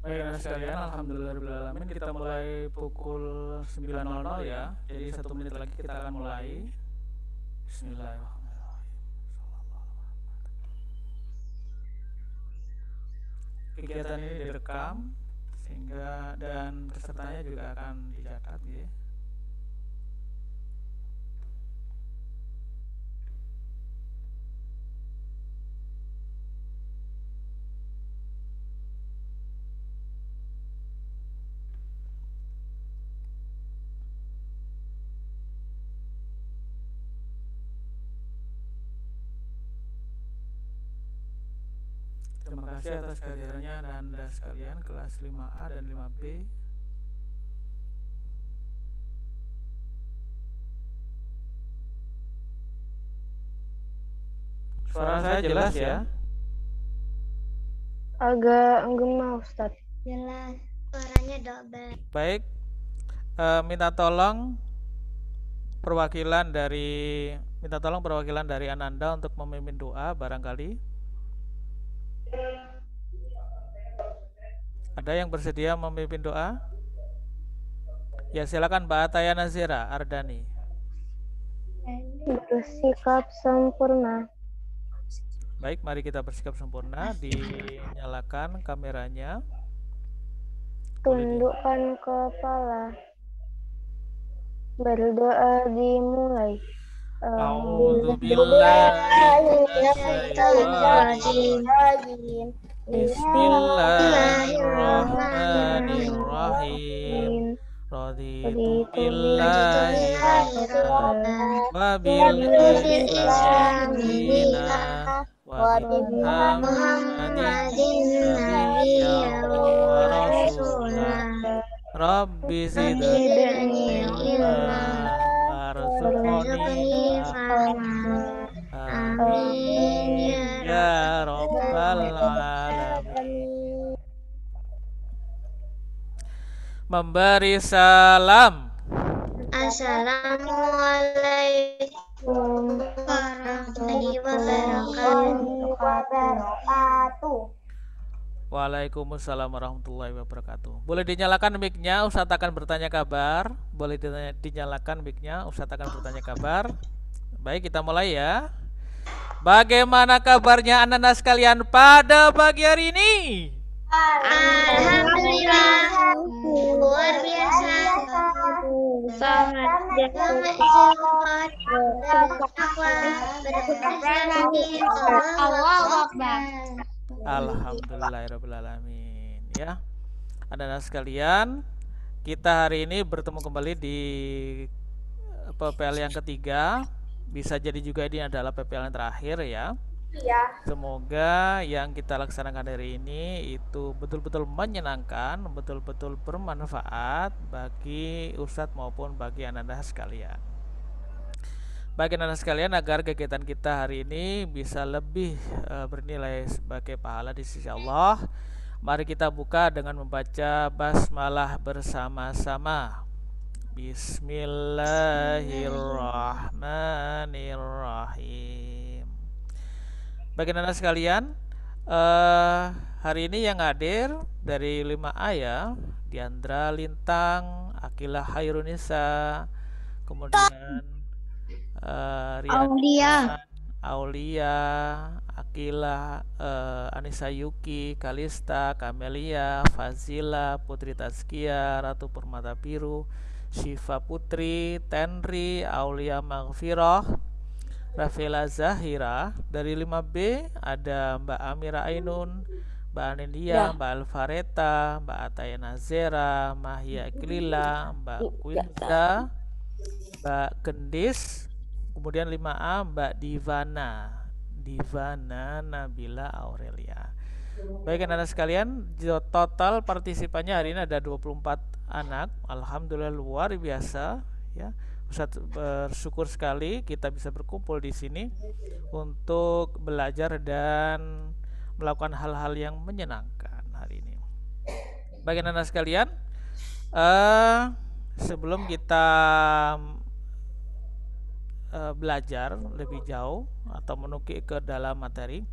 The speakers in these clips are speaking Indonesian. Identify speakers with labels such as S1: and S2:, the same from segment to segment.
S1: Baik, anak sekalian, alhamdulillahirobbilalamin. Kita mulai pukul 9.00 ya. Jadi 1 menit lagi kita akan mulai. Bismillahirrahmanirrahim. Kegiatan ini direkam sehingga dan pesertanya juga akan dicatat ya. Terima kasih atas kehadirannya Anda sekalian kelas 5A dan 5B. Suara saya jelas ya?
S2: Agak gema Ustadz.
S3: Jelas, suaranya double.
S1: Baik, minta tolong perwakilan dari Ananda untuk memimpin doa barangkali. Ada yang bersedia memimpin doa? Ya, silakan Mbak Ataya Nazira Ardani.
S2: Bersikap sempurna.
S1: Baik, mari kita bersikap sempurna. Dinyalakan kameranya.
S2: Tundukkan kepala. Berdoa dimulai.
S1: A'udzubillahi Bismillahirrahmanirrahim. Raditu billahi rabban wa bil islami dinan wa bi Muhammadin nabiyyan wa rasulan. Rabbi zidni ilma warzuqni fahma. Amin ya rabbal alamin. Memberi salam.
S3: Assalamualaikum warahmatullahi wabarakatuh.
S1: Waalaikumsalam warahmatullahi wabarakatuh. Boleh dinyalakan mic-nya, Ustadz akan bertanya kabar. Boleh dinyalakan mic-nya, Ustadz akan bertanya kabar. Baik, kita mulai ya. Bagaimana kabarnya anak-anak sekalian pada pagi hari ini?
S3: Alhamdulillah, luar biasa.
S2: Sangat
S1: Alhamdulillahirrahmanirrahim. Ya, anak-anak sekalian, kita hari ini bertemu kembali di PPL yang ketiga. Bisa jadi juga ini adalah PPL yang terakhir ya.
S2: Iya.
S1: Semoga yang kita laksanakan hari ini itu betul-betul menyenangkan, betul-betul bermanfaat bagi Ustadz maupun bagi anak-anak sekalian. Bagi anak-anak sekalian, agar kegiatan kita hari ini bisa lebih bernilai sebagai pahala di sisi Allah, mari kita buka dengan membaca basmalah bersama-sama. Bismillahirrahmanirrahim. Bagi anak sekalian, hari ini yang hadir dari 5A ya, Diandra Lintang, Akilah Hairunisa, kemudian Riana, Aulia, Akilah, Anissa Yuki, Kalista, Kamelia, Fazila, Putri Tazkia, Ratu Permata Biru, Syifa Putri, Tenri, Aulia Maghfirah, Rafaela Zahira. Dari 5B ada Mbak Amira Ainun, Mbak Anindya, Mbak Alfareta, Mbak Ataya Nazera, Mahia Iklila, Mbak Winda, Mbak Gendis. Kemudian 5A Mbak Divana Nabila Aurelia. Baik anak-anak sekalian, total partisipannya hari ini ada 24 anak. Alhamdulillah luar biasa ya. Ustadz bersyukur sekali kita bisa berkumpul di sini untuk belajar dan melakukan hal-hal yang menyenangkan hari ini. Bagi anak-anak sekalian, sebelum kita belajar lebih jauh atau menukik ke dalam materi,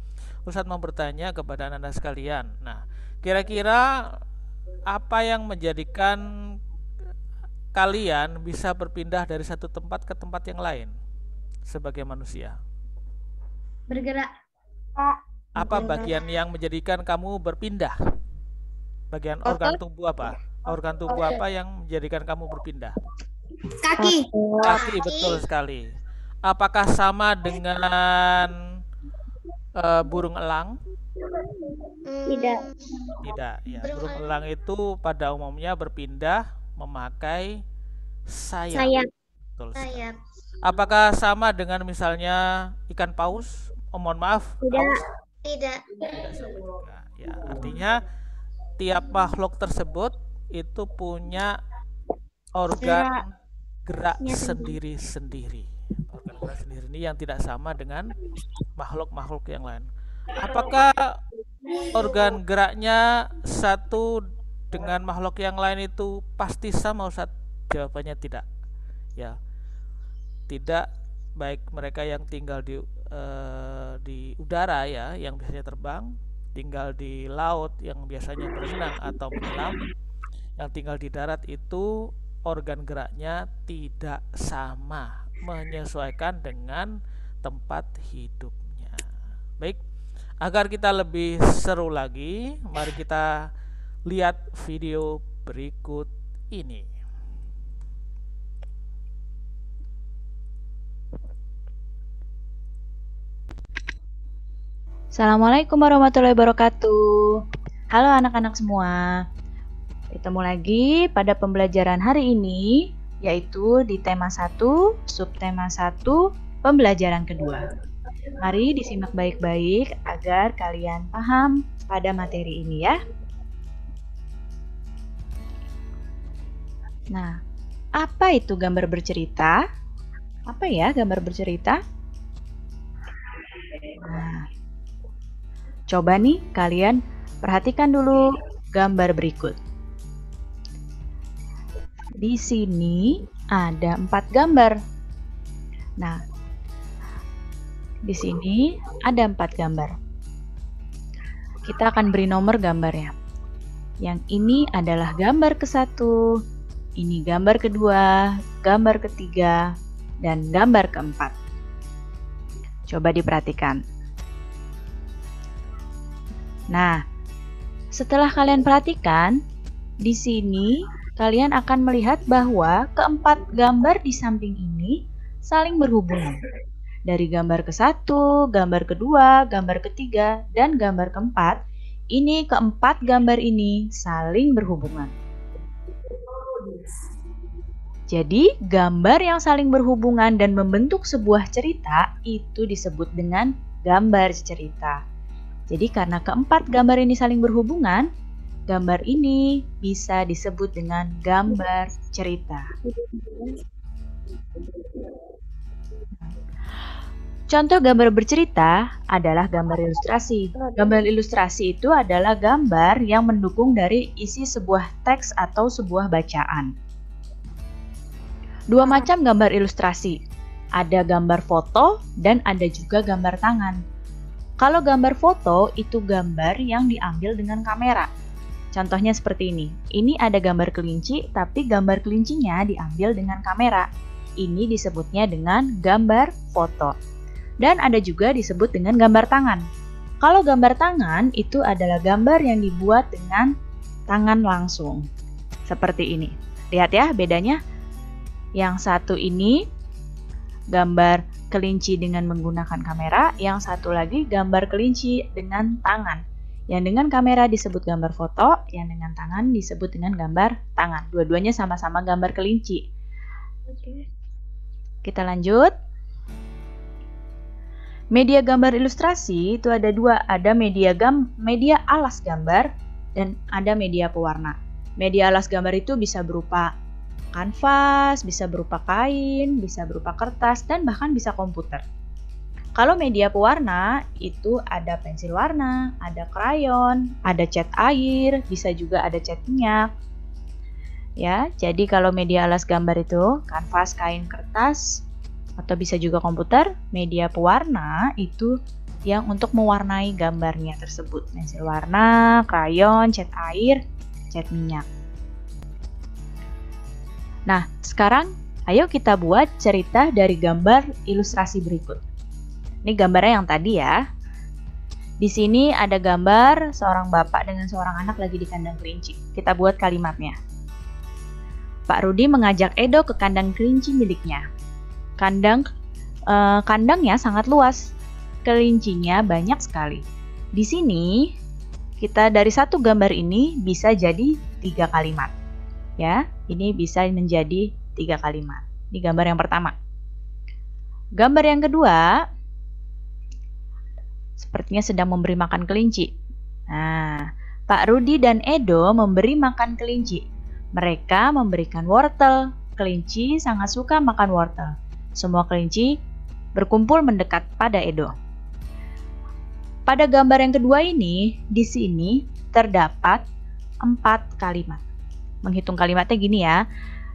S1: Ustadz mau bertanya kepada anak-anak sekalian. Nah, kira-kira apa yang menjadikan kalian bisa berpindah dari satu tempat ke tempat yang lain sebagai manusia?
S3: Bergerak.
S1: Apa bagian yang menjadikan kamu berpindah? Bagian organ tubuh apa? Organ tubuh apa yang menjadikan kamu berpindah?
S3: Kaki.
S1: Kaki, betul sekali. Apakah sama dengan burung elang?
S2: Tidak.
S1: Tidak, ya.
S3: Burung
S1: Burung elang itu pada umumnya berpindah memakai sayap.
S2: Sayap.
S1: Betul sekali.
S3: Sayap.
S1: Apakah sama dengan misalnya ikan paus? Oh, mohon maaf,
S2: Tidak.
S1: paus.
S3: Tidak.
S1: Tidak sama juga. Ya, artinya tiap makhluk tersebut itu punya organ gerak sendiri-sendiri. Organ gerak sendiri ini yang tidak sama dengan makhluk-makhluk yang lain. Apakah organ geraknya satu dengan makhluk yang lain itu pasti sama, Ustaz? Jawabannya tidak. Ya, tidak, baik mereka yang tinggal di udara ya, yang biasanya terbang, tinggal di laut yang biasanya berenang atau menyelam, yang tinggal di darat itu organ geraknya tidak sama, menyesuaikan dengan tempat hidupnya. Baik, agar kita lebih seru lagi, mari kita lihat video berikut ini.
S4: Assalamualaikum warahmatullahi wabarakatuh. Halo anak-anak semua. Ketemu lagi pada pembelajaran hari ini, yaitu di tema 1, subtema 1, pembelajaran kedua. Mari disimak baik-baik agar kalian paham pada materi ini ya. Nah, apa itu gambar bercerita? Apa ya gambar bercerita? Nah, coba nih kalian perhatikan dulu gambar berikut. Di sini ada 4 gambar. Nah, di sini ada 4 gambar. Kita akan beri nomor gambarnya. Yang ini adalah gambar ke-1, ini gambar kedua, gambar ketiga, dan gambar keempat. Coba diperhatikan. Nah, setelah kalian perhatikan, di sini kalian akan melihat bahwa keempat gambar di samping ini saling berhubungan. Dari gambar ke-1, gambar kedua, gambar ketiga, dan gambar keempat, ini keempat gambar ini saling berhubungan. Jadi, gambar yang saling berhubungan dan membentuk sebuah cerita itu disebut dengan gambar cerita. Jadi karena keempat gambar ini saling berhubungan, gambar ini bisa disebut dengan gambar cerita. Contoh gambar bercerita adalah gambar ilustrasi. Gambar ilustrasi itu adalah gambar yang mendukung dari isi sebuah teks atau sebuah bacaan. Dua macam gambar ilustrasi. Ada gambar foto dan ada juga gambar tangan. Kalau gambar foto itu gambar yang diambil dengan kamera. Contohnya seperti ini. Ini ada gambar kelinci, tapi gambar kelincinya diambil dengan kamera. Ini disebutnya dengan gambar foto. Dan ada juga disebut dengan gambar tangan. Kalau gambar tangan itu adalah gambar yang dibuat dengan tangan langsung. Seperti ini. Lihat ya bedanya. Yang satu ini gambar kelinci dengan menggunakan kamera, yang satu lagi gambar kelinci dengan tangan. Yang dengan kamera disebut gambar foto, yang dengan tangan disebut dengan gambar tangan. Dua-duanya sama-sama gambar kelinci. Kita lanjut. Media gambar ilustrasi itu ada dua, ada media alas gambar dan ada media pewarna. Media alas gambar itu bisa berupa kanvas, bisa berupa kain, bisa berupa kertas, dan bahkan bisa komputer. Kalau media pewarna itu ada pensil warna, ada krayon, ada cat air, bisa juga ada cat minyak. Ya, jadi kalau media alas gambar itu kanvas, kain, kertas, atau bisa juga komputer. Media pewarna itu yang untuk mewarnai gambarnya tersebut. Pensil warna, krayon, cat air, cat minyak. Nah, sekarang ayo kita buat cerita dari gambar ilustrasi berikut. Ini gambarnya yang tadi ya. Di sini ada gambar seorang bapak dengan seorang anak lagi di kandang kelinci. Kita buat kalimatnya. Pak Rudi mengajak Edo ke kandang kelinci miliknya. Kandangnya sangat luas. Kelincinya banyak sekali. Di sini kita dari satu gambar ini bisa jadi 3 kalimat. Ya, ini bisa menjadi 3 kalimat. Ini gambar yang pertama. Gambar yang kedua, sepertinya sedang memberi makan kelinci. Nah, Pak Rudi dan Edo memberi makan kelinci. Mereka memberikan wortel. Kelinci sangat suka makan wortel. Semua kelinci berkumpul mendekat pada Edo. Pada gambar yang kedua ini, di sini terdapat 4 kalimat. Menghitung kalimatnya gini ya.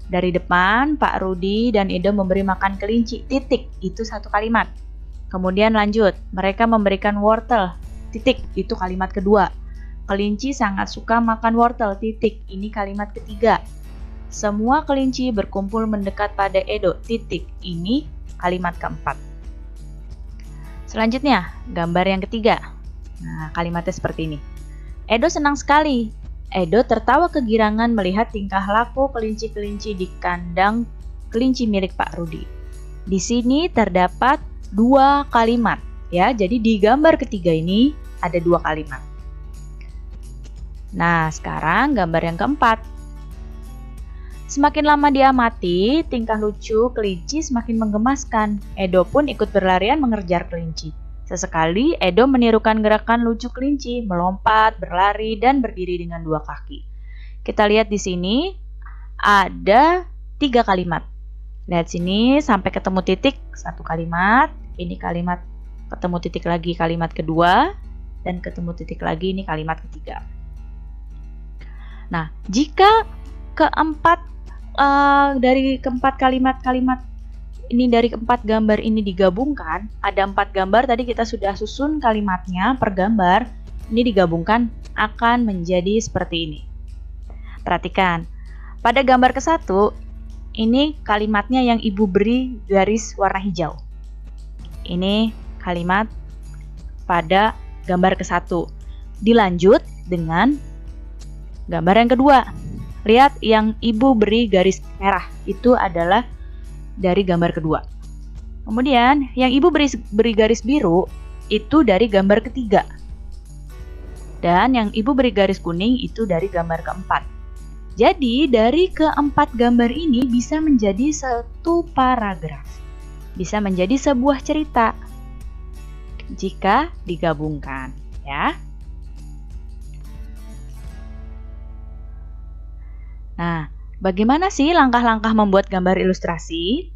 S4: Dari depan, Pak Rudi dan Edo memberi makan kelinci, titik, itu 1 kalimat. Kemudian lanjut, mereka memberikan wortel, titik, itu kalimat kedua. Kelinci sangat suka makan wortel, titik, ini kalimat ketiga. Semua kelinci berkumpul mendekat pada Edo, titik, ini kalimat keempat. Selanjutnya, gambar yang ketiga. Nah, kalimatnya seperti ini. Edo senang sekali. Edo tertawa kegirangan melihat tingkah laku kelinci-kelinci di kandang kelinci milik Pak Rudi. Di sini terdapat 2 kalimat, ya. Jadi di gambar ketiga ini ada 2 kalimat. Nah, sekarang gambar yang keempat. Semakin lama diamati, tingkah lucu kelinci semakin menggemaskan. Edo pun ikut berlarian mengejar kelinci. Sesekali, Edo menirukan gerakan lucu kelinci, melompat, berlari, dan berdiri dengan 2 kaki. Kita lihat di sini, ada 3 kalimat. Lihat sini, sampai ketemu titik, 1 kalimat. Ini kalimat, ketemu titik lagi, kalimat kedua. Dan ketemu titik lagi, ini kalimat ketiga. Nah, jika dari keempat kalimat-kalimat ini dari 4 gambar ini digabungkan, ada 4 gambar tadi kita sudah susun kalimatnya per gambar, ini digabungkan akan menjadi seperti ini. Perhatikan, pada gambar ke-1 ini kalimatnya yang ibu beri garis warna hijau. Ini kalimat pada gambar ke-1. Dilanjut dengan gambar yang kedua. Lihat yang ibu beri garis merah, itu adalah dari gambar kedua. Kemudian yang ibu beri garis biru itu dari gambar ketiga. Dan yang ibu beri garis kuning itu dari gambar keempat. Jadi dari keempat gambar ini bisa menjadi 1 paragraf. Bisa menjadi sebuah cerita jika digabungkan, ya. Nah, bagaimana sih langkah-langkah membuat gambar ilustrasi?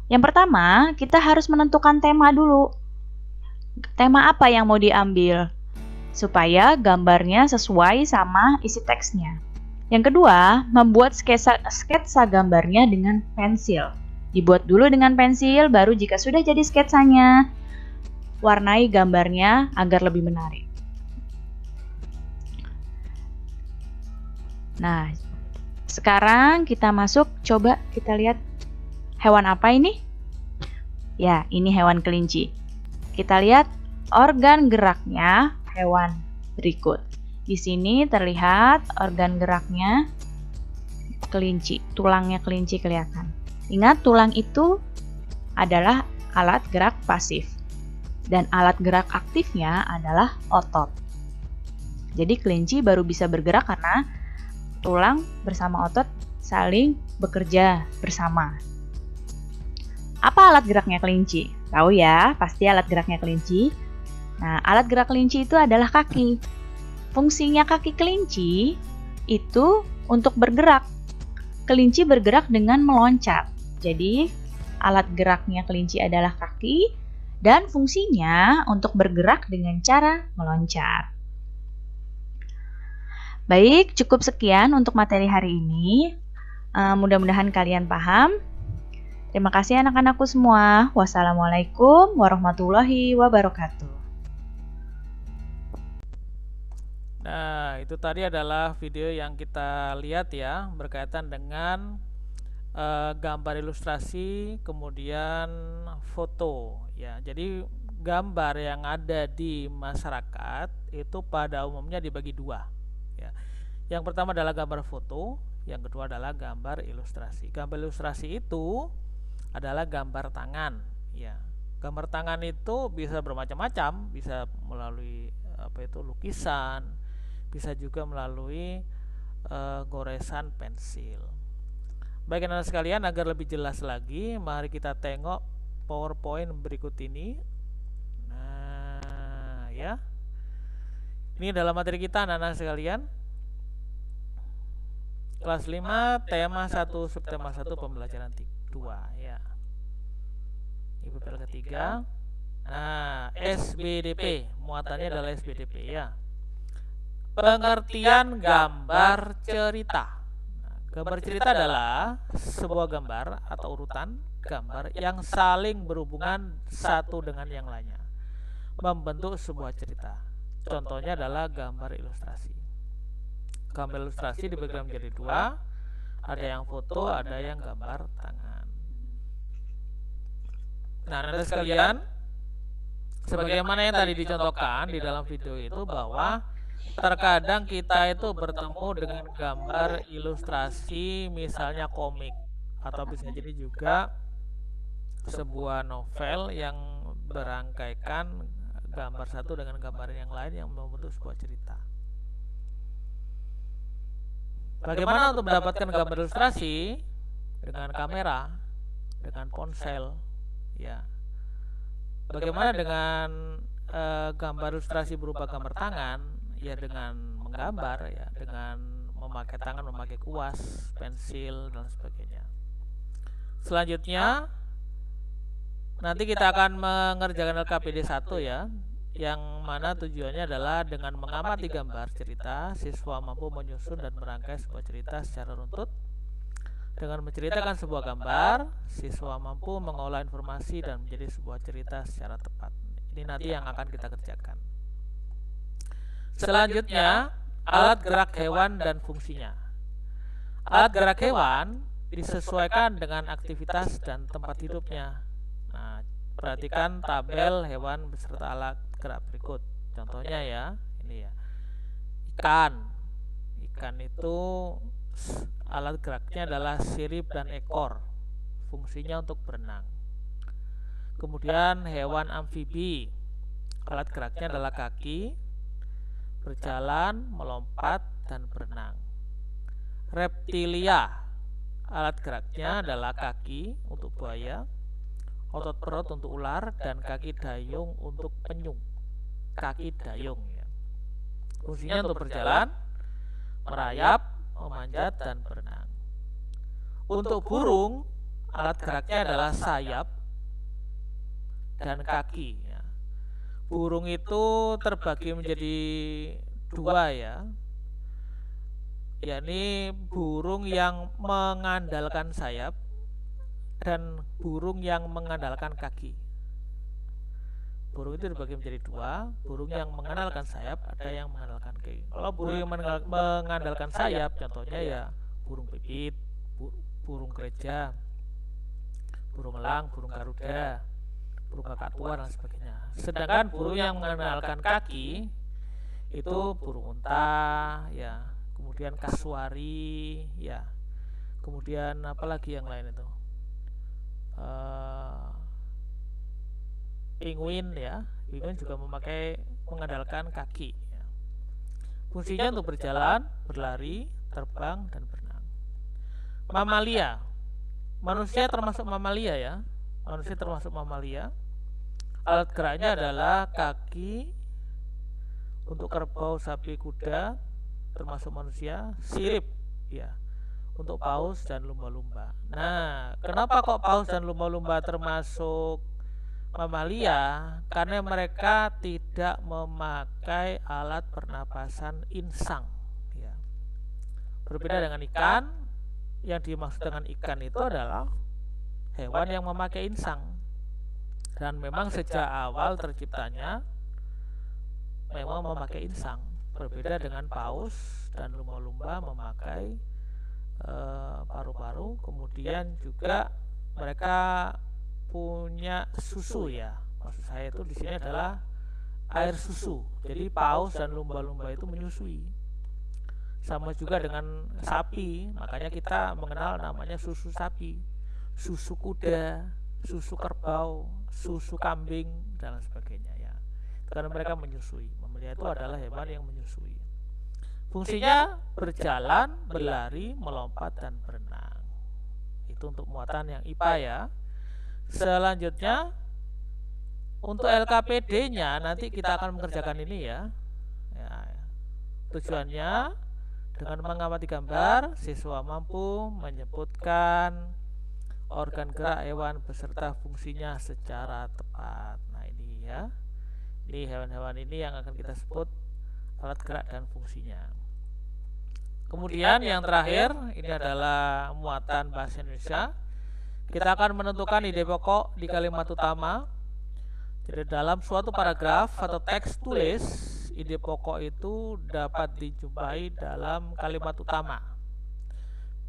S4: Yang pertama, kita harus menentukan tema dulu. Tema apa yang mau diambil? Supaya gambarnya sesuai sama isi teksnya. Yang kedua, membuat sketsa gambarnya dengan pensil. Dibuat dulu dengan pensil, baru jika sudah jadi sketsanya, warnai gambarnya agar lebih menarik. Nah, sekarang kita masuk, coba kita lihat hewan apa ini? Ya, ini hewan kelinci. Kita lihat organ geraknya hewan berikut. Di sini terlihat organ geraknya kelinci, tulangnya kelinci kelihatan. Ingat, tulang itu adalah alat gerak pasif. Dan alat gerak aktifnya adalah otot. Jadi kelinci baru bisa bergerak karena tulang bersama otot saling bekerja bersama. Apa alat geraknya kelinci? Tahu ya, pasti alat geraknya kelinci. Nah, alat gerak kelinci itu adalah kaki. Fungsinya kaki kelinci itu untuk bergerak. Kelinci bergerak dengan meloncat. Jadi, alat geraknya kelinci adalah kaki dan fungsinya untuk bergerak dengan cara meloncat. Baik, cukup sekian untuk materi hari ini. Mudah-mudahan kalian paham. Terima kasih anak-anakku semua. Wassalamualaikum warahmatullahi wabarakatuh.
S1: Nah, itu tadi adalah video yang kita lihat ya, berkaitan dengan gambar ilustrasi, kemudian foto ya. Jadi gambar yang ada di masyarakat itu pada umumnya dibagi dua ya. Yang pertama adalah gambar foto, yang kedua adalah gambar ilustrasi. Gambar ilustrasi itu adalah gambar tangan ya. Gambar tangan itu bisa bermacam-macam, bisa melalui lukisan, bisa juga melalui goresan pensil. Baik anak sekalian, agar lebih jelas lagi, mari kita tengok PowerPoint berikut ini. Nah, ya. Ini adalah materi kita anak-anak sekalian. Kelas 5, tema 1, subtema 1, pembelajaran 2 ya. Ini PPL ketiga. Nah, SBDP, muatannya adalah SBDP ya. Pengertian gambar cerita. Gambar cerita adalah sebuah gambar atau urutan gambar yang saling berhubungan satu dengan yang lainnya, membentuk sebuah cerita. Contohnya adalah gambar ilustrasi. Gambar ilustrasi dibagi menjadi dua, ada yang foto, ada yang gambar tangan. Nah, anak sekalian, sebagaimana yang tadi dicontohkan di dalam video itu, bahwa terkadang kita itu bertemu dengan gambar ilustrasi, misalnya komik, atau bisa jadi juga sebuah novel yang berangkaikan gambar satu dengan gambar yang lain yang membentuk sebuah cerita. Bagaimana untuk mendapatkan gambar ilustrasi? Dengan kamera, dengan ponsel ya. Bagaimana dengan gambar ilustrasi berupa gambar tangan? Ya dengan menggambar ya, dengan memakai tangan, memakai kuas, pensil dan sebagainya. Selanjutnya nanti kita akan mengerjakan LKPD 1 ya, yang mana tujuannya adalah dengan mengamati gambar cerita, siswa mampu menyusun dan merangkai sebuah cerita secara runtut. Dengan menceritakan sebuah gambar, siswa mampu mengolah informasi dan menjadi sebuah cerita secara tepat. Ini nanti yang akan kita kerjakan. Selanjutnya, alat gerak hewan dan fungsinya. Alat gerak hewan disesuaikan dengan aktivitas dan tempat hidupnya. Nah, perhatikan tabel hewan beserta alat gerak berikut. Contohnya ya, ini ya. Ikan. Ikan itu alat geraknya adalah sirip dan ekor. Fungsinya untuk berenang. Kemudian hewan amfibi. Alat geraknya adalah kaki, berjalan, melompat, dan berenang. Reptilia, alat geraknya adalah kaki untuk buaya, otot perut untuk ular, dan kaki dayung untuk penyu. Kaki dayung ya. Fungsinya untuk berjalan, merayap, memanjat, dan berenang. Untuk burung, alat geraknya adalah sayap dan kaki. Burung itu terbagi menjadi dua ya, yakni burung yang mengandalkan sayap dan burung yang mengandalkan kaki. Burung itu dibagi menjadi dua, burung yang mengandalkan sayap, ada yang mengandalkan kaki. Kalau burung yang mengandalkan sayap, contohnya ya burung pipit, burung gereja, burung elang, burung garuda, burung kakak tua dan sebagainya. Sedangkan burung yang mengandalkan kaki itu burung unta ya, kemudian kasuari ya, kemudian apalagi yang lain itu, penguin ya. Penguin juga mengandalkan kaki ya. Fungsinya untuk berjalan, berlari, terbang, dan berenang. Mamalia, manusia termasuk mamalia ya. Manusia termasuk mamalia. Alat geraknya adalah kaki untuk kerbau, sapi, kuda, termasuk manusia, sirip ya untuk paus dan lumba-lumba. Nah, kenapa kok paus dan lumba-lumba termasuk mamalia? Karena mereka tidak memakai alat pernapasan insang ya. Berbeda dengan ikan, yang dimaksud dengan ikan itu adalah hewan yang memakai insang. Dan memang sejak awal terciptanya memang memakai insang. berbeda dengan paus dan lumba-lumba memakai paru-paru. Kemudian juga mereka punya susu ya. Maksud saya itu di sini adalah air susu. Jadi paus dan lumba-lumba itu menyusui. Sama juga dengan sapi, makanya kita mengenal namanya susu sapi, susu kuda, susu kerbau, susu kambing dan sebagainya ya. Karena mereka menyusui. Mamalia itu adalah hewan yang menyusui. Fungsinya berjalan, berlari, melompat dan berenang. Itu untuk muatan yang IPA ya. Selanjutnya untuk LKPD-nya nanti kita akan mengerjakan ini ya. Tujuannya dengan mengamati gambar, siswa mampu menyebutkan organ gerak hewan beserta fungsinya secara tepat. Nah ini ya, ini hewan-hewan ini yang akan kita sebut alat gerak dan fungsinya. Kemudian yang terakhir ini adalah muatan bahasa Indonesia. Kita akan menentukan ide pokok di kalimat utama. Jadi dalam suatu paragraf atau teks tulis, ide pokok itu dapat dijumpai dalam kalimat utama.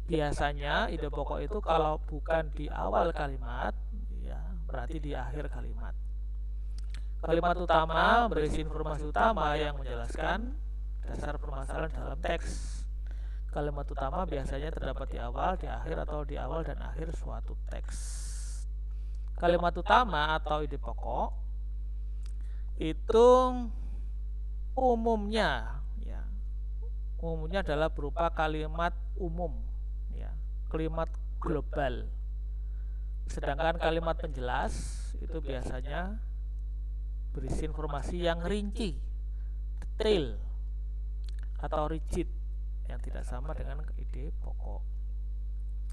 S1: Biasanya ide pokok itu kalau bukan di awal kalimat, ya berarti di akhir kalimat. Kalimat utama berisi informasi utama yang menjelaskan dasar permasalahan dalam teks. Kalimat utama biasanya terdapat di awal, di akhir, atau di awal dan akhir suatu teks. Kalimat utama atau ide pokok itu umumnya adalah berupa kalimat umum ya, kalimat global. Sedangkan kalimat penjelas itu biasanya berisi informasi yang rinci, detail atau rigid yang tidak sama dengan ide pokok.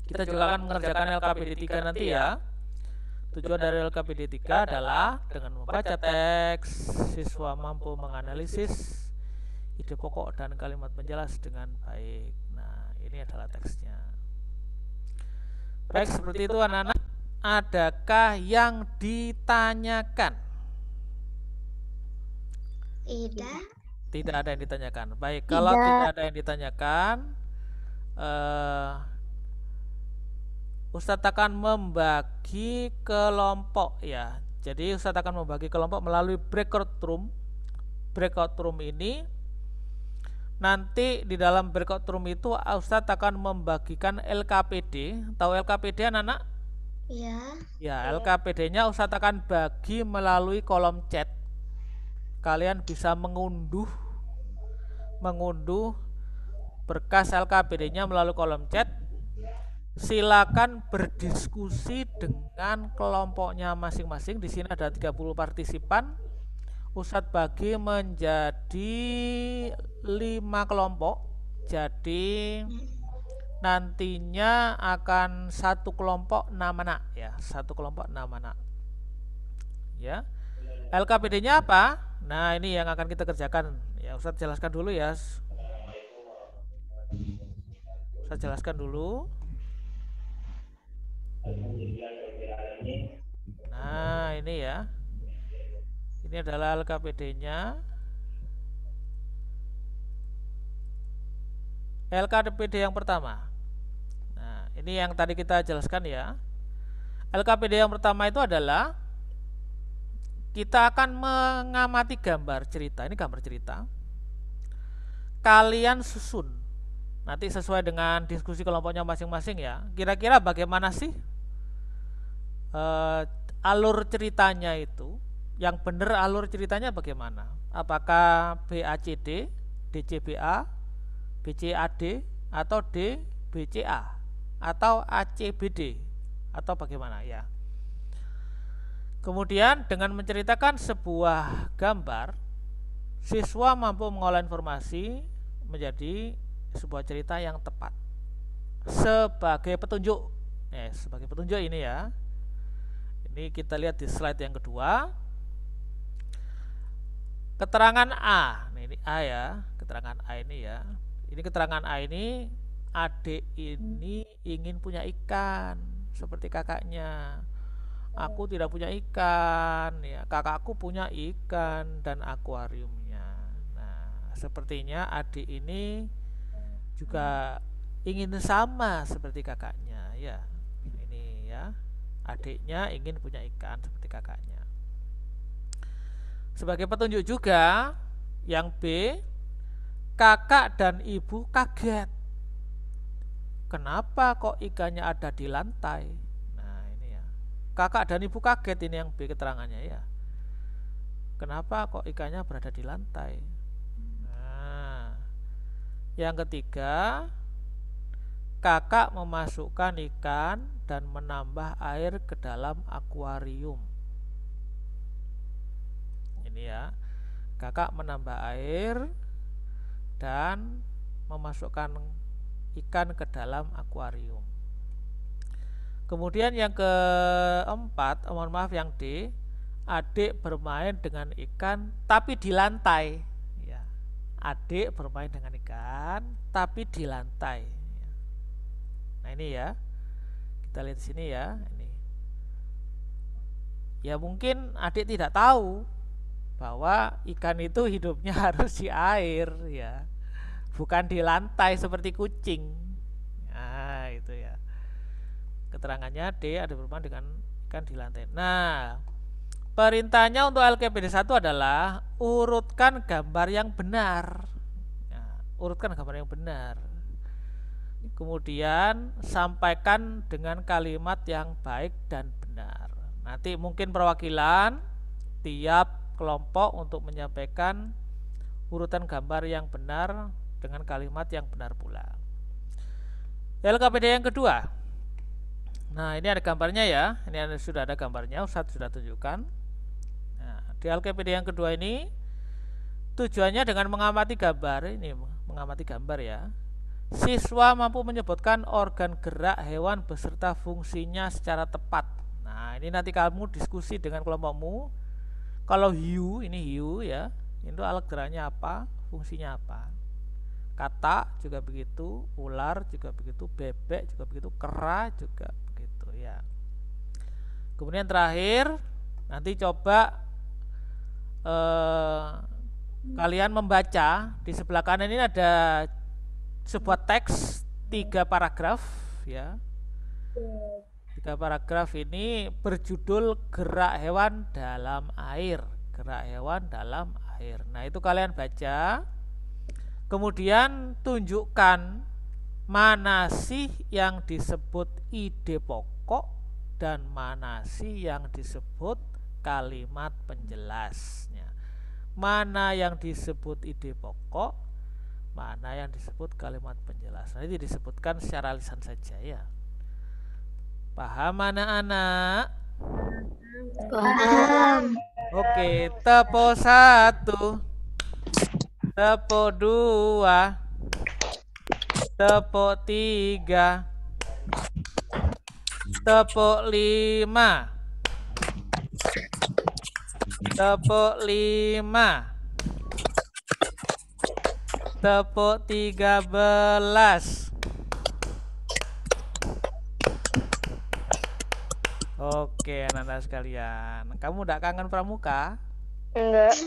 S1: Kita juga akan mengerjakan LKPD 3 nanti ya. Tujuan dari LKPD 3 adalah dengan membaca teks, siswa mampu menganalisis ide pokok dan kalimat penjelas dengan baik. Nah, ini adalah teksnya. Baik, seperti itu anak-anak. Adakah yang ditanyakan?
S3: Tidak.
S1: Tidak ada yang ditanyakan. Baik, kalau tidak ada yang ditanyakan, Ustadz akan membagi kelompok ya. Jadi Ustadz akan membagi kelompok melalui breakout room. Breakout room ini nanti di dalam breakout room itu Ustadz akan membagikan LKPD. Tahu LKPD anak-anak?
S3: Ya.
S1: Ya, LKPD-nya Ustadz akan bagi melalui kolom chat. Kalian bisa mengunduh berkas LKPD-nya melalui kolom chat. Silakan berdiskusi dengan kelompoknya masing-masing. Di sini ada 30 partisipan. Ustadz bagi menjadi 5 kelompok. Jadi nantinya akan satu kelompok 6 anak ya, satu kelompok 6 anak. Ya. LKPD-nya apa? Nah, ini yang akan kita kerjakan. Ya, Ustadz jelaskan dulu ya. Ustadz jelaskan dulu. Nah, ini ya. Ini adalah LKPD-nya. LKPD yang pertama. Nah, ini yang tadi kita jelaskan ya. LKPD yang pertama itu adalah kita akan mengamati gambar cerita. Ini gambar cerita. Kalian susun. Nanti sesuai dengan diskusi kelompoknya masing-masing ya. Kira-kira bagaimana sih alur ceritanya itu? Yang benar alur ceritanya bagaimana? Apakah BACD, DCBA, BCAD, atau DBCA, atau ACBD, atau bagaimana ya? Kemudian dengan menceritakan sebuah gambar, siswa mampu mengolah informasi menjadi sebuah cerita yang tepat sebagai petunjuk. Sebagai petunjuk ini ya. Ini kita lihat di slide yang kedua. Keterangan A. Nah, ini A ya, keterangan A ini ya. Ini keterangan A ini, adik ini ingin punya ikan seperti kakaknya. Aku tidak punya ikan ya, kakakku punya ikan dan akuariumnya. Nah, sepertinya adik ini juga ingin sama seperti kakaknya ya. Ini ya, adiknya ingin punya ikan seperti kakaknya. Sebagai petunjuk juga yang B, kakak dan ibu kaget. Kenapa kok ikannya ada di lantai? Nah ini ya, kakak dan ibu kaget, ini yang B keterangannya ya. Kenapa kok ikannya berada di lantai? Nah, yang ketiga, kakak memasukkan ikan dan menambah air ke dalam akuarium. Ini ya, kakak menambah air dan memasukkan ikan ke dalam akuarium. Kemudian yang keempat, mohon maaf yang D, adik bermain dengan ikan tapi di lantai ya. Adik bermain dengan ikan tapi di lantai. Nah ini ya, kita lihat di sini ya, ini ya, mungkin adik tidak tahu bahwa ikan itu hidupnya harus di air ya, bukan di lantai seperti kucing. Nah itu ya, keterangannya D, ada bermain dengan ikan di lantai. Nah, perintahnya untuk LKPD 1 adalah urutkan gambar yang benar. Nah, urutkan gambar yang benar. Kemudian sampaikan dengan kalimat yang baik dan benar. Nanti mungkin perwakilan tiap kelompok untuk menyampaikan urutan gambar yang benar dengan kalimat yang benar pula. LKPD yang kedua. Nah, ini ada gambarnya ya. Ini sudah ada gambarnya, Ustadz sudah tunjukkan. Nah, di LKPD yang kedua ini tujuannya dengan mengamati gambar, ini mengamati gambar ya. Siswa mampu menyebutkan organ gerak hewan beserta fungsinya secara tepat. Nah, ini nanti kamu diskusi dengan kelompokmu. Kalau hiu, ini hiu ya, itu alat geraknya apa, fungsinya apa. Katak juga begitu, ular juga begitu, bebek juga begitu, kera juga begitu ya. Kemudian terakhir, nanti coba kalian membaca di sebelah kanan ini ada sebuah teks 3 paragraf ya. 3 paragraf ini berjudul gerak hewan dalam air. Gerak hewan dalam air. Nah, itu kalian baca. Kemudian tunjukkan mana sih yang disebut ide pokok dan mana sih yang disebut kalimat penjelasnya. Mana yang disebut ide pokok, mana yang disebut kalimat penjelas. Nanti disebutkan secara lisan saja ya. Paham anak-anak?
S2: Paham.
S1: Oke, tepuk 1, tepuk 2, tepuk 3, tepuk 5, tepuk 5, tepuk 13. Oke, anak-anak sekalian, kamu udah kangen pramuka?
S2: Enggak.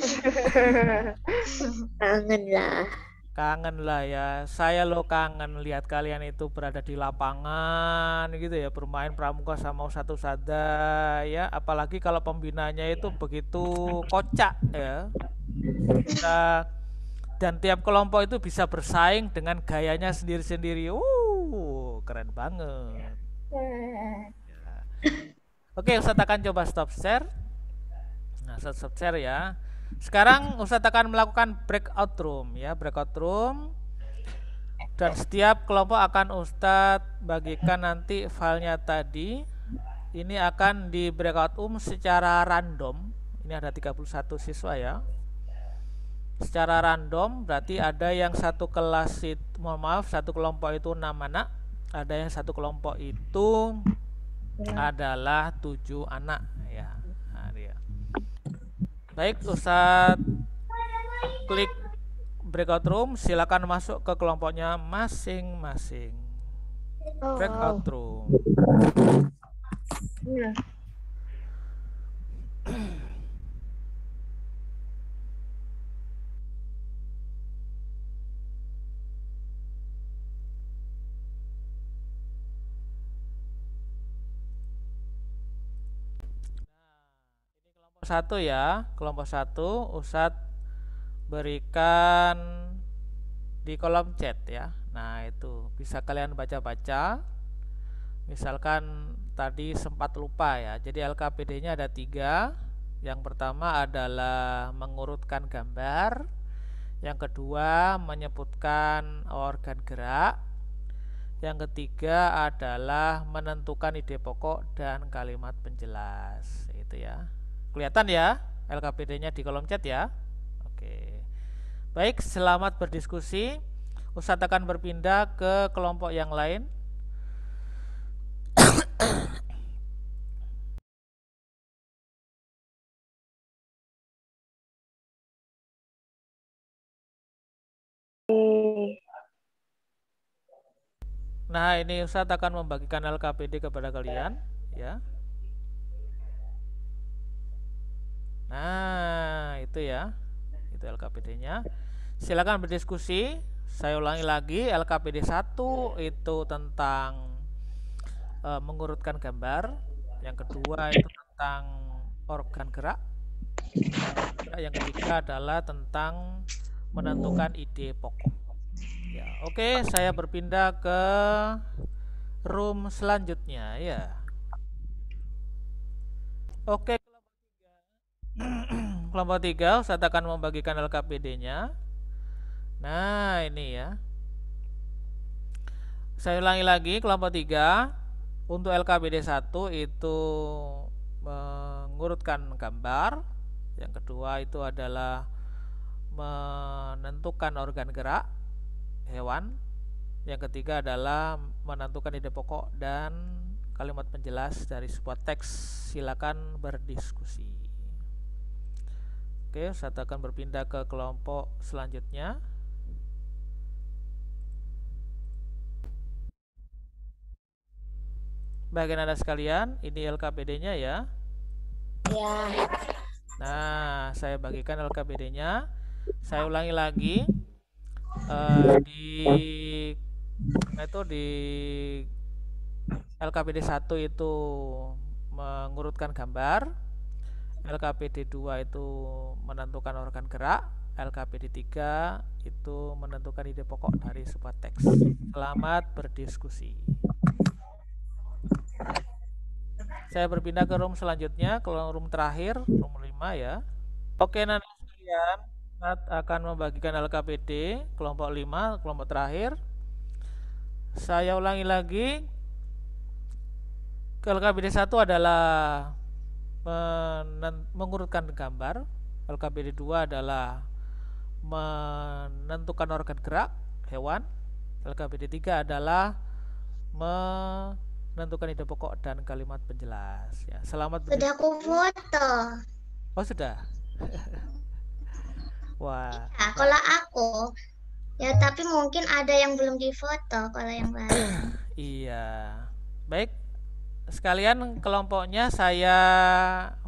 S2: Kangen lah.
S1: Kangen lah ya, saya lo kangen lihat kalian itu berada di lapangan gitu ya, bermain pramuka sama ustadz-ustadzah ya, apalagi kalau pembinanya itu begitu kocak ya. Dan tiap kelompok itu bisa bersaing dengan gayanya sendiri-sendiri. Keren banget. Ya. Oke, Ustadz akan coba stop share. Nah, stop share ya. Sekarang Ustadz akan melakukan breakout room ya, breakout room. Dan setiap kelompok akan Ustadz bagikan nanti filenya tadi. Ini akan di breakout room secara random. Ini ada 31 siswa ya. Secara random berarti ada yang satu kelas itu, satu kelompok itu 6 anak. Ada yang satu kelompok itu adalah 7 anak ya. Nah, dia. Baik, Ustadz klik breakout room, silakan masuk ke kelompoknya masing-masing. Breakout room.
S2: Iya.
S1: 1 ya. Kelompok 1 Ustadz berikan di kolom chat ya. Nah, itu bisa kalian baca-baca. Misalkan tadi sempat lupa ya. Jadi LKPD-nya ada 3. Yang pertama adalah mengurutkan gambar. Yang kedua menyebutkan organ gerak. Yang ketiga adalah menentukan ide pokok dan kalimat penjelas. Itu ya. Kelihatan ya LKPD-nya di kolom chat ya. Oke. Baik, selamat berdiskusi. Ustadz akan berpindah ke kelompok yang lain. Nah, ini Ustadz akan membagikan LKPD kepada kalian ya. Nah, itu ya. Itu LKPD-nya. Silakan berdiskusi. Saya ulangi lagi, LKPD 1 itu tentang mengurutkan gambar. Yang kedua itu tentang organ gerak. Yang ketiga adalah tentang menentukan ide pokok. Ya, oke, saya berpindah ke room selanjutnya ya. Oke, kelompok 3 Ustadz akan membagikan LKPD-nya. Nah, ini ya. Saya ulangi lagi, kelompok 3 untuk LKPD 1 itu mengurutkan gambar. Yang kedua itu adalah menentukan organ gerak hewan. Yang ketiga adalah menentukan ide pokok dan kalimat penjelas dari sebuah teks. Silakan berdiskusi. Oke, saya akan berpindah ke kelompok selanjutnya. Bagian Anda sekalian, ini LKPD-nya ya.
S2: Ya.
S1: Nah, saya bagikan LKPD-nya. Saya ulangi lagi. Di LKPD 1 itu mengurutkan gambar. LKPD 2 itu menentukan organ gerak. LKPD 3 itu menentukan ide pokok dari sebuah teks. Selamat berdiskusi. Saya berpindah ke room selanjutnya, ke room terakhir, room 5 ya. Oke, nanti sekalian akan membagikan LKPD kelompok 5, kelompok terakhir. Saya ulangi lagi. LKPD 1 adalah mengurutkan gambar. LKPD 2 adalah menentukan organ gerak hewan. LKPD 3 adalah menentukan ide pokok dan kalimat penjelas ya. Selamat
S3: Sudah aku foto.
S1: Oh, sudah. Wah.
S3: Ya, kalau aku ya, tapi mungkin ada yang belum difoto kalau yang lain.
S1: Iya. Baik. Sekalian kelompoknya saya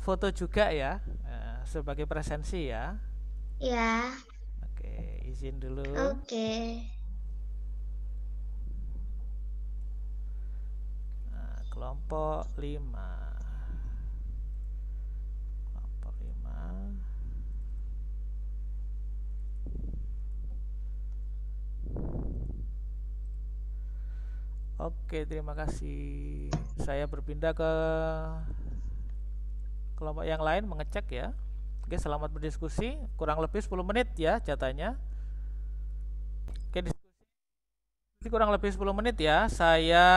S1: foto juga ya, sebagai presensi ya.
S3: Ya.
S1: Oke, izin dulu.
S3: Oke.
S1: Nah, kelompok 5. Kelompok 5. Oke, terima kasih. Saya berpindah ke kelompok yang lain mengecek ya. Oke, selamat berdiskusi. Kurang lebih 10 menit ya jatahnya. Oke, diskusi kurang lebih 10 menit ya. Saya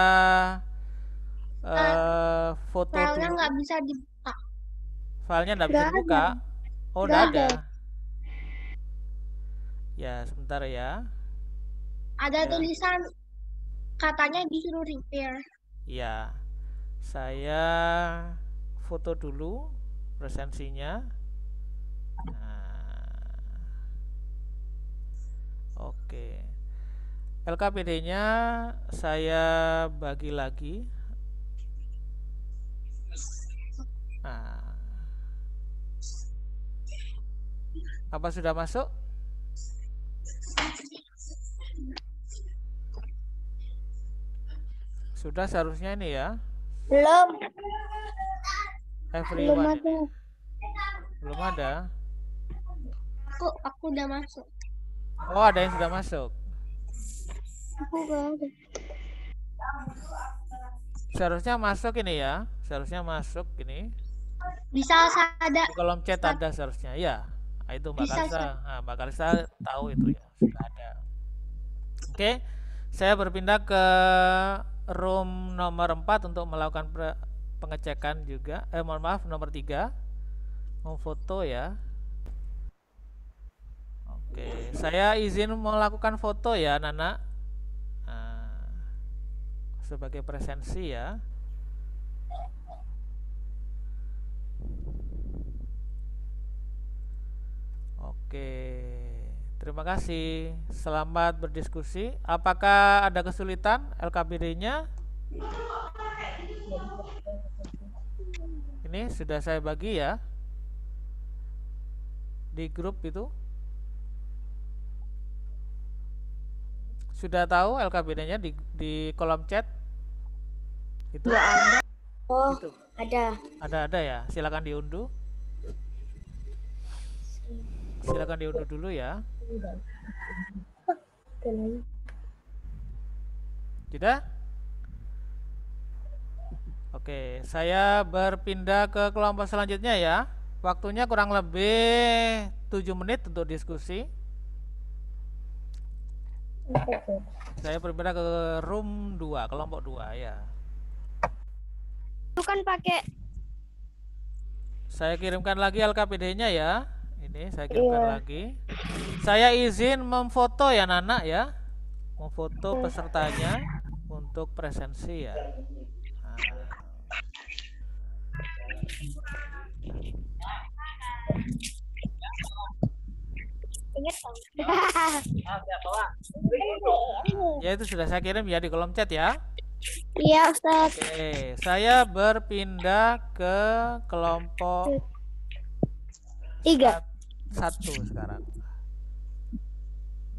S1: foto
S2: Filenya
S1: dulu.
S2: nggak bisa dibuka.
S1: Filenya nggak bisa dibuka. Oh, udah ada. Ya, sebentar ya.
S2: Ada
S1: Ya.
S2: tulisan katanya disuruh repair.
S1: Ya, saya foto dulu presensinya. Nah, oke. LKPD-nya saya bagi lagi. Nah, apa sudah masuk? Sudah seharusnya ini ya.
S2: Belum.
S1: Everyone ini. Belum ada.
S2: Aku udah masuk.
S1: Oh, ada yang sudah masuk.
S2: Aku gak ada.
S1: Seharusnya masuk ini ya. Seharusnya masuk ini.
S2: Bisa ada.
S1: Di kolom chat ada seharusnya. Ya. Nah, itu Mbak
S2: Bisa,
S1: Kalisa. Nah, Mbak Kalisa tahu itu ya. Sudah ada. Oke. Saya berpindah ke room nomor 4 untuk melakukan pengecekan juga. Mohon maaf, nomor 3. Memfoto ya. Oke, saya izin melakukan foto ya, Nana. Nah, sebagai presensi ya. Oke, terima kasih. Selamat berdiskusi. Apakah ada kesulitan LKPD-nya? Ini sudah saya bagi ya di grup itu. Sudah tahu LKPD-nya di kolom chat? Itu.
S3: Nggak ada. Oh,
S1: Itu.
S3: ada.
S1: Ada ya. Silakan diunduh. Silakan diunduh dulu ya. Tidak? Oke, saya berpindah ke kelompok selanjutnya ya. Waktunya kurang lebih 7 menit untuk diskusi. Saya berpindah ke room 2, kelompok 2 ya.
S2: Itu kan pakai.
S1: Saya kirimkan lagi LKPD-nya ya. Ini saya kirimkan lagi. Saya izin memfoto ya Nana ya. Memfoto pesertanya untuk presensi ya. Nah.
S2: Ingat
S1: Ya itu sudah saya kirim ya di kolom chat ya.
S2: Iya, Ustaz.
S1: Oke, saya berpindah ke kelompok
S2: 3.
S1: 1 sekarang.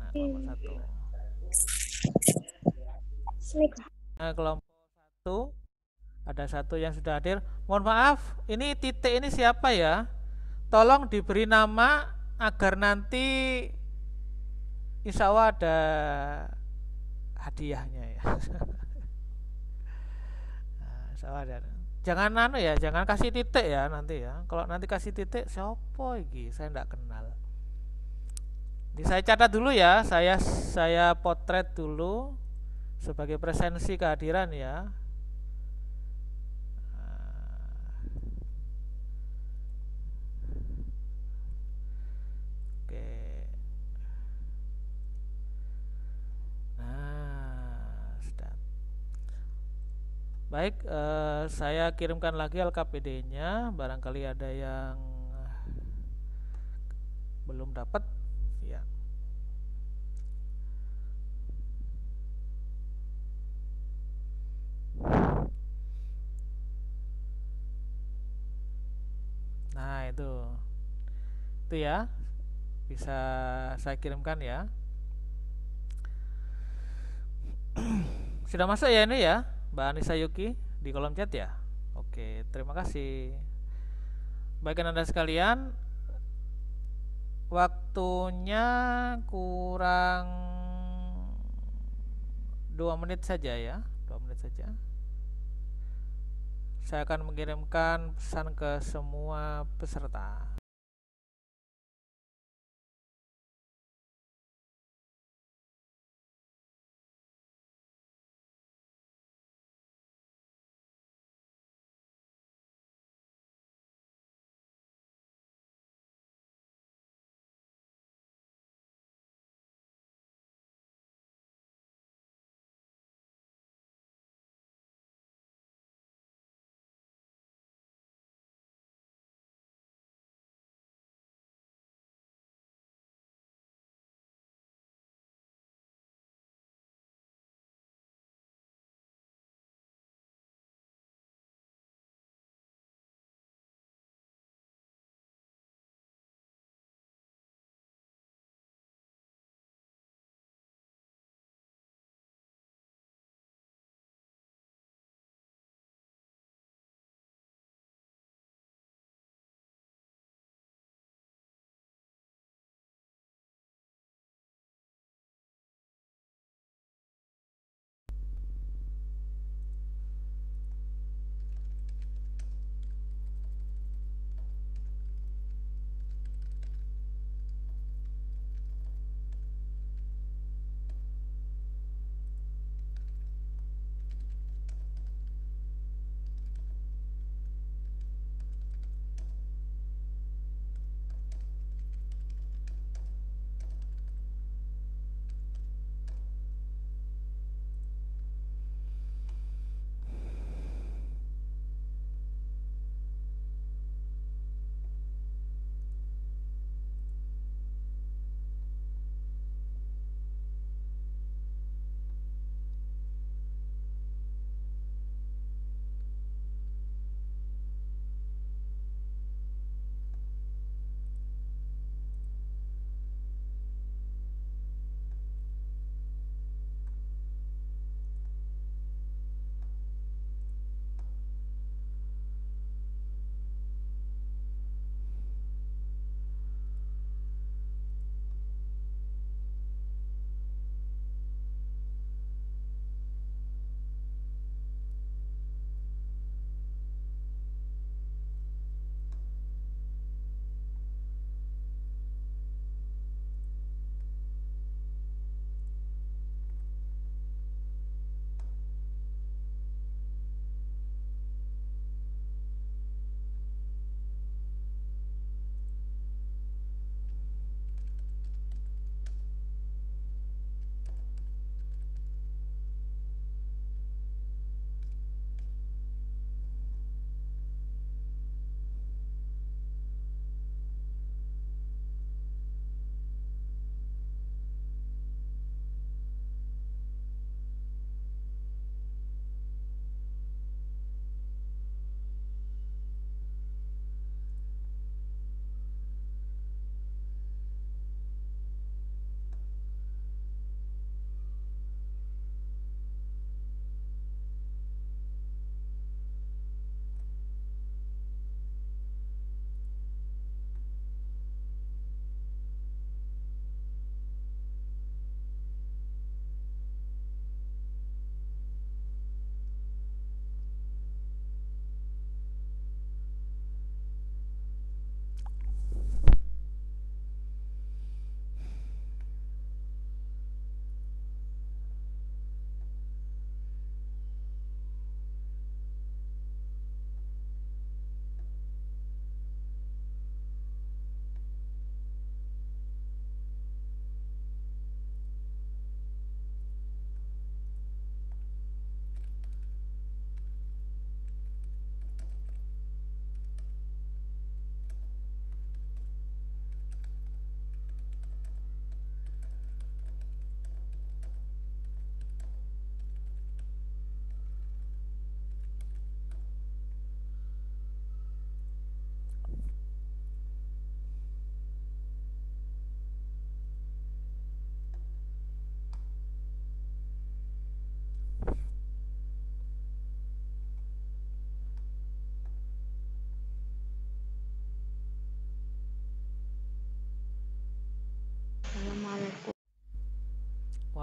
S1: Nah, kelompok 1. Nah, kelompok 1 ada 1 yang sudah hadir. Mohon maaf, ini titik ini siapa ya? Tolong diberi nama agar nanti insya Allah ada hadiahnya ya. Nah, insya Allah ada. Jangan ya, jangan kasih titik ya nanti ya. Kalau nanti kasih titik, siapa iki? Saya enggak kenal. Jadi saya catat dulu ya, saya potret dulu sebagai presensi kehadiran ya. Oke. Nah, sudah. Baik, saya kirimkan lagi LKPD-nya. Barangkali ada yang belum dapat ya. Nah, itu ya. Bisa saya kirimkan ya. Sudah masuk ya ini ya, Mbak Anissa Yuki di kolom chat ya. Oke, terima kasih. Baik Anda sekalian, waktunya kurang 2 menit saja ya, 2 menit saja. Saya akan mengirimkan pesan ke semua peserta.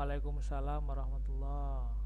S1: Waalaikumsalam warahmatullahi.